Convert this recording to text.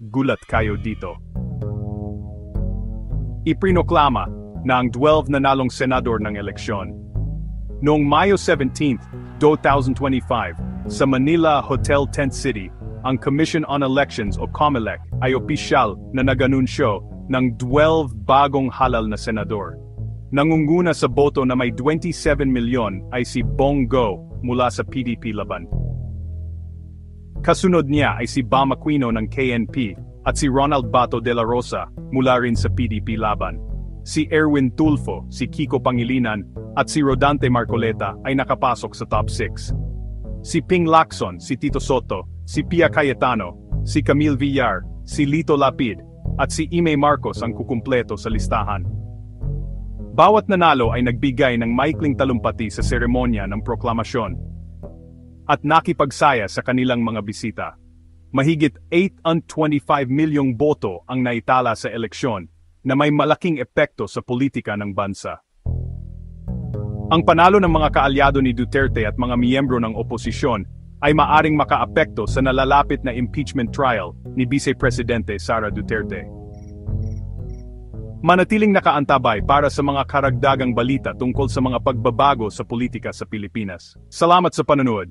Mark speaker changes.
Speaker 1: gulat kayo dito. Iprinoklama na ang 12 nanalong senador ng eleksyon. Noong Mayo 17, 2025, sa Manila Hotel Tent City, ang Commission on Elections o COMELEC ay opisyal na nag-anunsyo ng 12 bagong halal na senador. Nangunguna sa boto na may 27 milyon ay si Bong Go mula sa PDP Laban. Kasunod niya ay si Bam Aquino ng KNP at si Ronald Bato de la Rosa mula rin sa PDP Laban. Si Erwin Tulfo, si Kiko Pangilinan at si Rodante Marcoleta ay nakapasok sa top 6. Si Ping Lacson, si Tito Soto, si Pia Cayetano, si Camille Villar, si Lito Lapid, at si Ime Marcos ang kukumpleto sa listahan. Bawat nanalo ay nagbigay ng maikling talumpati sa seremonya ng proklamasyon at nakipagsaya sa kanilang mga bisita. Mahigit 825 milyong boto ang naitala sa eleksyon na may malaking epekto sa politika ng bansa. Ang panalo ng mga kaalyado ni Duterte at mga miyembro ng oposisyon ay maaring makaapekto sa nalalapit na impeachment trial ni Vice Presidente Sara Duterte. Manatiling nakaantabay para sa mga karagdagang balita tungkol sa mga pagbabago sa politika sa Pilipinas. Salamat sa panonood.